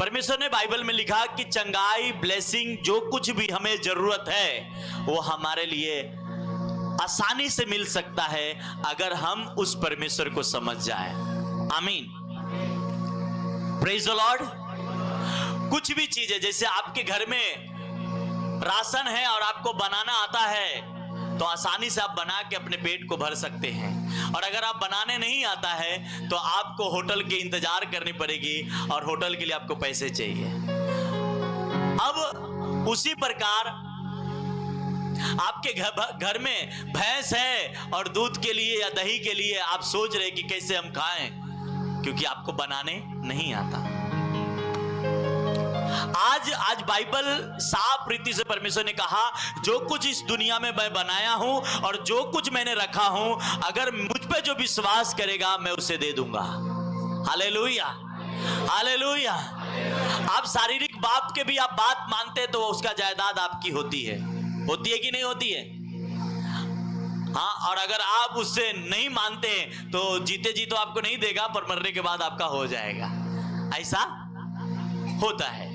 परमेश्वर ने बाइबल में लिखा कि चंगाई, ब्लेसिंग, जो कुछ भी हमें जरूरत है वो हमारे लिए आसानी से मिल सकता है अगर हम उस परमेश्वर को समझ जाए। आमीन, प्रेज द लॉर्ड। कुछ भी चीज है, जैसे आपके घर में राशन है और आपको बनाना आता है तो आसानी से आप बना के अपने पेट को भर सकते हैं, और अगर आप बनाने नहीं आता है तो आपको होटल के इंतजार करनी पड़ेगी और होटल के लिए आपको पैसे चाहिए। अब उसी प्रकार आपके घर में भैंस है और दूध के लिए या दही के लिए आप सोच रहे कि कैसे हम खाएं, क्योंकि आपको बनाने नहीं आता। आज बाइबल साफ रीति से परमेश्वर ने कहा, जो कुछ इस दुनिया में मैं बनाया हूं और जो कुछ मैंने रखा हूं, अगर मुझ पे जो विश्वास करेगा मैं उसे दे दूंगा। Hallelujah, hallelujah. आप शारीरिक बाप के भी आप बात मानते तो उसका जायदाद आपकी होती है कि नहीं होती है? हाँ, और अगर आप उससे नहीं मानते तो जीते जी तो आपको नहीं देगा, पर मरने के बाद आपका हो जाएगा। ऐसा होता है।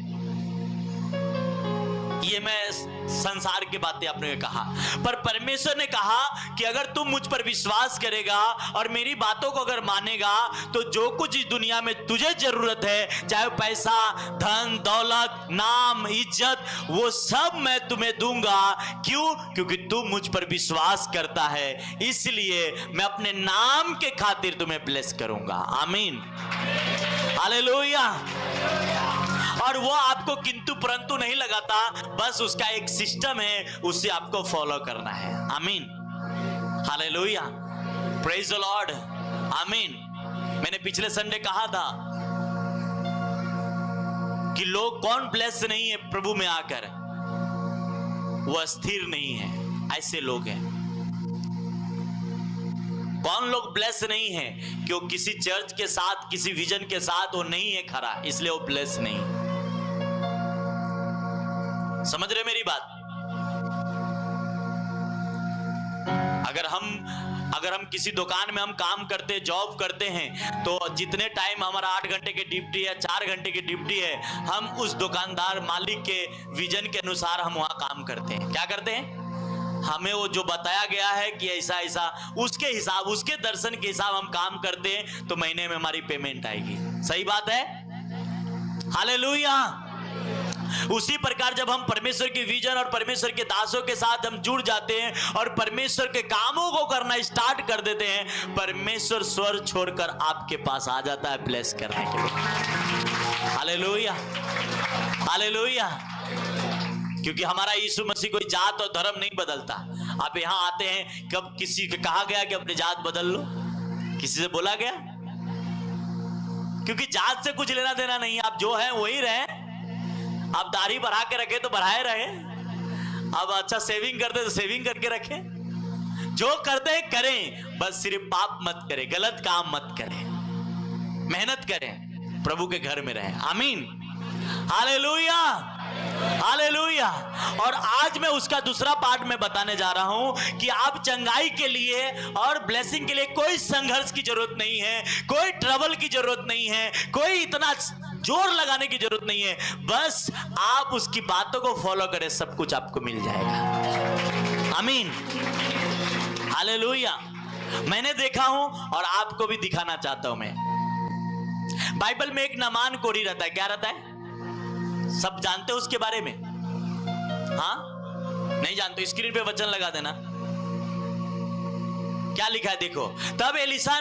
ये मैं संसार की बातें आपने कहा, पर परमेश्वर ने कहा कि अगर तुम मुझ पर विश्वास करेगा और मेरी बातों को अगर मानेगा तो जो कुछ इस दुनिया में तुझे जरूरत है, चाहे पैसा, धन, दौलत, नाम, इज्जत, वो सब मैं तुम्हें दूंगा। क्यों? क्योंकि तू मुझ पर विश्वास करता है, इसलिए मैं अपने नाम के खातिर तुम्हें ब्लेस करूंगा। आमीन, हालेलुया। और वो आपको किंतु परंतु नहीं लगाता, बस उसका एक सिस्टम है, उसे आपको फॉलो करना है। आमीन, हालेलुया, प्रेज द लॉर्ड, आमीन। मैंने पिछले संडे कहा था कि लोग कौन ब्लेस नहीं है प्रभु में आकर, वो स्थिर नहीं है, ऐसे लोग हैं। कौन लोग ब्लेस नहीं है कि वो किसी चर्च के साथ, किसी विजन के साथ वो नहीं है खड़ा, इसलिए वो ब्लेस नहीं। समझ रहे मेरी बात? अगर हम किसी दुकान में हम काम करते, जॉब करते हैं, तो जितने टाइम हमारा 8 घंटे की ड्यूटी है, 4 घंटे की ड्यूटी है, हम उस दुकानदार मालिक के विजन के अनुसार हम वहां काम करते हैं। क्या करते हैं? हमें वो जो बताया गया है कि ऐसा ऐसा, उसके हिसाब, उसके दर्शन के हिसाब हम काम करते हैं, तो महीने में हमारी पेमेंट आएगी। सही बात है? हालेलुया। उसी प्रकार जब हम परमेश्वर की विजन और परमेश्वर के दासों के साथ हम जुड़ जाते हैं और परमेश्वर के कामों को करना स्टार्ट कर देते हैं, परमेश्वर स्वर्ग छोड़कर आपके पास आ जाता है ब्लेस करने के लिए। Hallelujah, hallelujah. क्योंकि हमारा यीशु मसीह कोई जात और धर्म नहीं बदलता। आप यहां आते हैं, कब किसी को कहा गया कि अपनी जात बदल लो? किसी से बोला गया? क्योंकि जात से कुछ लेना देना नहीं, आप जो हैं वही रहे। आप दाढ़ी बढ़ा के रखे तो बढ़ाए रहे, अब अच्छा सेविंग करते तो सेविंग करके रखे। जो करते हैं करें, बस सिर्फ पाप मत करें, गलत काम मत करें, मेहनत करें, प्रभु के घर में रहें। आमीन, हालेलुया, हालेलुया। और आज मैं उसका दूसरा पार्ट में बताने जा रहा हूं कि आप चंगाई के लिए और ब्लेसिंग के लिए कोई संघर्ष की जरूरत नहीं है, कोई ट्रबल की जरूरत नहीं है, कोई इतना जोर लगाने की जरूरत नहीं है। बस आप उसकी बातों को फॉलो करें, सब कुछ आपको मिल जाएगा। आमीन, हालेलुया। मैंने देखा हूं और आपको भी दिखाना चाहता हूं मैं। बाइबल में एक नामान कोढ़ी रहता है। क्या रहता है? सब जानते हो उसके बारे में? हाँ, नहीं जानते? स्क्रीन पे वचन लगा देना। क्या लिखा है देखो। तब एलिसा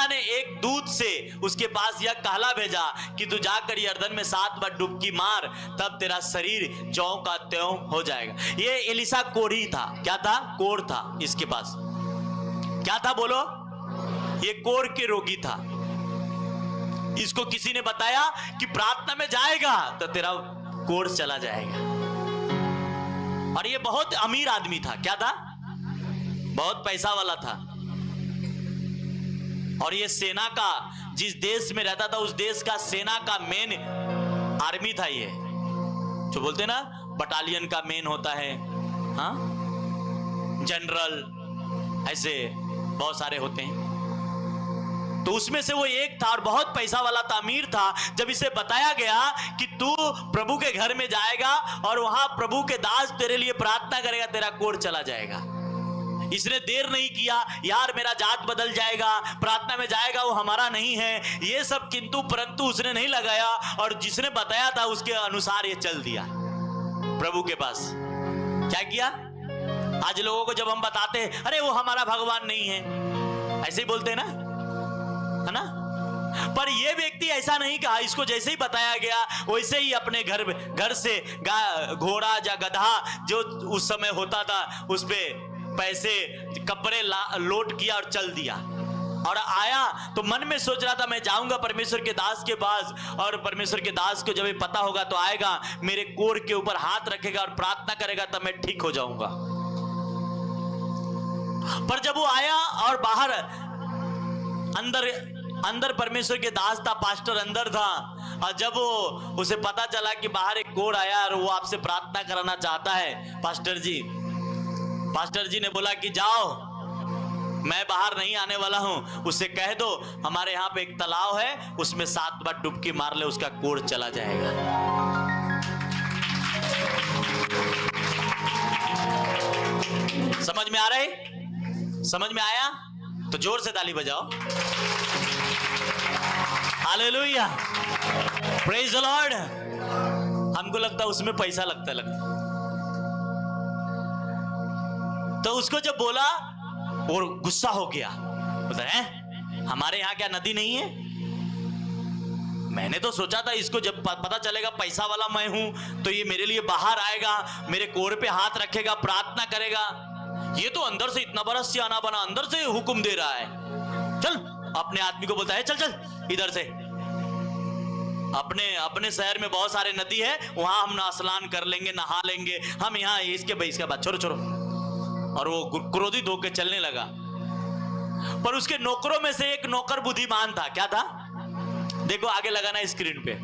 ने एक दूत से उसके पास यह कहला भेजा कि तू जाकर यरदन में 7 बार डुबकी मार, तब तेरा शरीर ज्यों का त्यों हो जाएगा। ये एलिसा कोढ़ी था। क्या था? कोढ़ था इसके पास। क्या था बोलो? ये कोढ़ के रोगी था। इसको किसी ने बताया कि प्रार्थना में जाएगा तो तेरा कोढ़ चला जाएगा। और ये बहुत अमीर आदमी था। क्या था? बहुत पैसा वाला था। और ये सेना का, जिस देश में रहता था उस देश का सेना का मेन आर्मी था। ये जो बोलते ना बटालियन का मेन होता है, हाँ, जनरल, ऐसे बहुत सारे होते हैं। तो उसमें से वो एक था और बहुत पैसा वाला था, अमीर था। जब इसे बताया गया कि तू प्रभु के घर में जाएगा और वहां प्रभु के दास तेरे लिए प्रार्थना करेगा, तेरा कोढ़ चला जाएगा। इसने देर नहीं किया, यार मेरा जात बदल जाएगा, प्रार्थना में जाएगा, वो हमारा नहीं है, ये सब किंतु परंतु उसने नहीं लगाया और जिसने बताया था उसके अनुसार ये चल दिया प्रभु के पास। क्या किया? आज लोगों को जब हम बताते हैं अरे वो हमारा भगवान नहीं है, ऐसे ही बोलते हैं ना, है ना? पर ये व्यक्ति ऐसा नहीं कहा, इसको जैसे ही बताया गया वैसे ही अपने घर से घोड़ा या गधा जो उस समय होता था उस पे पैसे कपड़े लोड किया और चल दिया। और आया तो मन में सोच रहा था मैं जाऊंगा परमेश्वर के दास के पास, और परमेश्वर के दास को जब ये पता होगा तो आएगा, मेरे कोढ़ के ऊपर हाथ रखेगा और प्रार्थना करेगा, तब मैं ठीक हो जाऊंगा। पर जब वो आया और बाहर अंदर परमेश्वर के दास था, पास्टर अंदर था, और जब वो उसे पता चला कि बाहर एक कोढ़ आया और वो आपसे प्रार्थना कराना चाहता है, पास्टर जी ने बोला कि जाओ, मैं बाहर नहीं आने वाला हूं, उससे कह दो हमारे यहाँ पे एक तालाब है, उसमें 7 बार डुबकी मार ले, उसका कोढ़ चला जाएगा। समझ में आ रहा है? समझ में आया? तो जोर से ताली बजाओ। Hallelujah, praise the Lord. हमको लगता है उसमें पैसा लगता तो उसको जब बोला और गुस्सा हो गया, बोलता है हमारे यहाँ क्या नदी नहीं है? मैंने तो सोचा था इसको जब पता चलेगा पैसा वाला मैं हूं तो ये मेरे लिए बाहर आएगा, मेरे कोढ़ पे हाथ रखेगा, प्रार्थना करेगा। ये तो अंदर से इतना बड़ा सियाना बना, अंदर से हुक्म दे रहा है, चल। अपने आदमी को बोलता है चल चल इधर से, अपने शहर में बहुत सारे नदी है, वहां हम स्नान कर लेंगे, नहा लेंगे, हम यहाँ इसके बाद छोड़ो। और वो क्रोधित होकर चलने लगा। पर उसके नौकरों में से एक नौकर बुद्धिमान था। क्या था? देखो आगे लगाना स्क्रीन पे।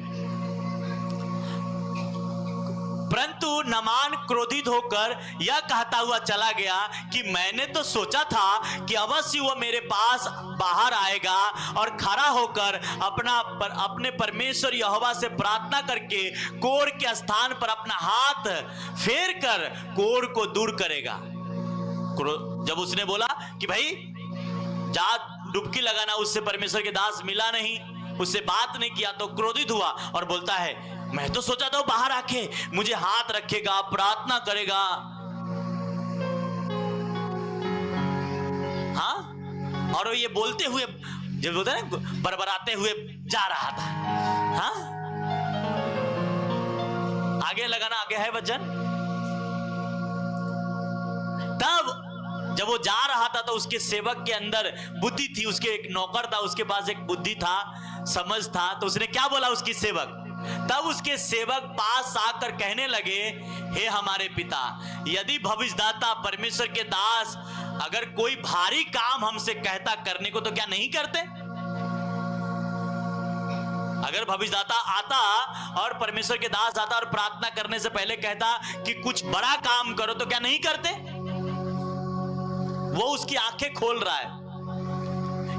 परंतु नामान क्रोधित होकर यह कहता हुआ चला गया कि मैंने तो सोचा था कि अवश्य वह मेरे पास बाहर आएगा और खड़ा होकर अपने परमेश्वर यहोवा से प्रार्थना करके कोढ़ के स्थान पर अपना हाथ फेर कर कोढ़ को दूर करेगा। जब उसने बोला कि भाई जा डुबकी लगाना, उससे परमेश्वर के दास मिला नहीं, उससे बात नहीं किया, तो क्रोधित हुआ और बोलता है मैं तो सोचा था बाहर आके मुझे हाथ रखेगा, प्रार्थना करेगा। हाँ, और ये बोलते हुए जब बोलते हैं बरबराते हुए जा रहा था। हाँ, आगे लगाना, आगे है वचन। तब जब वो जा रहा था तो उसके सेवक के अंदर बुद्धि थी, उसके एक नौकर था, उसके पास एक बुद्धि था, समझ था। तो उसने क्या बोला उसकी सेवक? तब उसके सेवक पास आकर कहने लगे, हे हमारे पिता, यदि भविष्यदाता परमेश्वर के दास अगर कोई भारी काम हमसे कहता करने को, तो क्या नहीं करते? अगर भविष्यदाता आता और परमेश्वर के दास आता और प्रार्थना करने से पहले कहता कि कुछ बड़ा काम करो, तो क्या नहीं करते? वो उसकी आंखें खोल रहा है।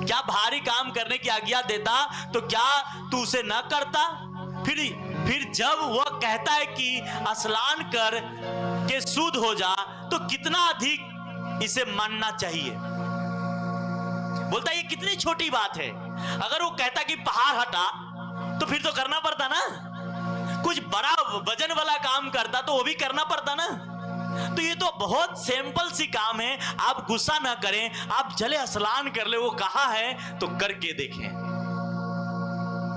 क्या भारी काम करने की आज्ञा देता तो क्या तू उसे न करता? फिर जब वह कहता है कि स्नान कर के शुद्ध हो जा, तो कितना अधिक इसे मानना चाहिए। बोलता है ये कितनी छोटी बात है। अगर वो कहता कि पहाड़ हटा, तो फिर तो करना पड़ता ना। कुछ बड़ा वजन वाला काम करता तो वो भी करना पड़ता ना। तो ये तो बहुत सिंपल सी काम है। आप गुस्सा ना करें, आप चले स्नान कर ले, वो कहा है तो करके देखें।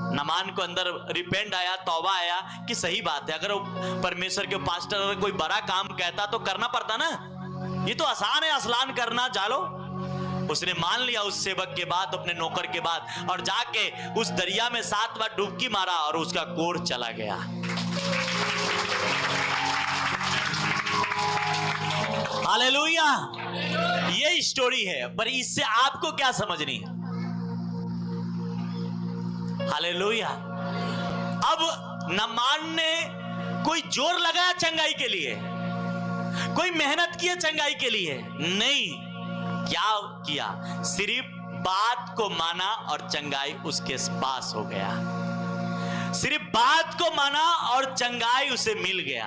नामान को अंदर रिपेंट आया, तौबा आया कि सही बात है, अगर वो परमेश्वर के पास्टर अगर कोई बड़ा काम कहता तो करना पड़ता ना। ये तो आसान है स्नान करना, चलो। उसने मान लिया उस सेवक के बाद, अपने नौकर के बाद, और जाके उस दरिया में 7 बार डुबकी मारा और उसका कोढ़ चला गया। हालेलुया। ये स्टोरी है, पर इससे आपको क्या समझनी है? हालेलुया। अब नामान ने कोई जोर लगाया चंगाई के लिए, कोई मेहनत की चंगाई के लिए नहीं। क्या किया? सिर्फ बात को माना और चंगाई उसके पास हो गया। सिर्फ बात को माना और चंगाई उसे मिल गया।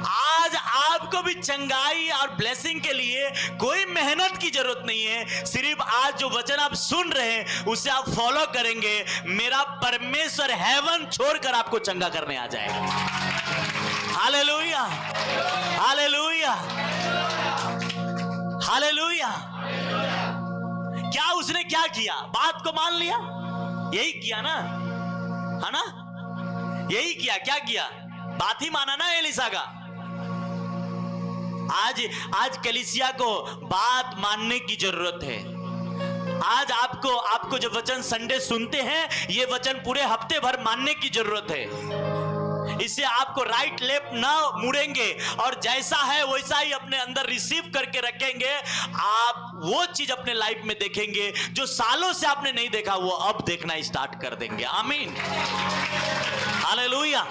आज आपको भी चंगाई और ब्लेसिंग के लिए कोई मेहनत की जरूरत नहीं है। सिर्फ आज जो वचन आप सुन रहे हैं उसे आप फॉलो करेंगे, मेरा परमेश्वर हेवन छोड़कर आपको चंगा करने आ जाएगा। Hallelujah, hallelujah, hallelujah. क्या उसने क्या किया? बात को मान लिया, यही किया ना, है ना? यही किया। क्या किया? बात ही माना ना एलिसा का। आज कलीसिया को बात मानने की जरूरत है। आज आपको जो वचन संडे सुनते हैं, ये वचन पूरे हफ्ते भर मानने की जरूरत है। इससे आपको राइट लेफ्ट ना मुड़ेंगे और जैसा है वैसा ही अपने अंदर रिसीव करके रखेंगे। आप वो चीज अपने लाइफ में देखेंगे जो सालों से आपने नहीं देखा, वो अब देखना स्टार्ट कर देंगे। आमीन, हालेलुया।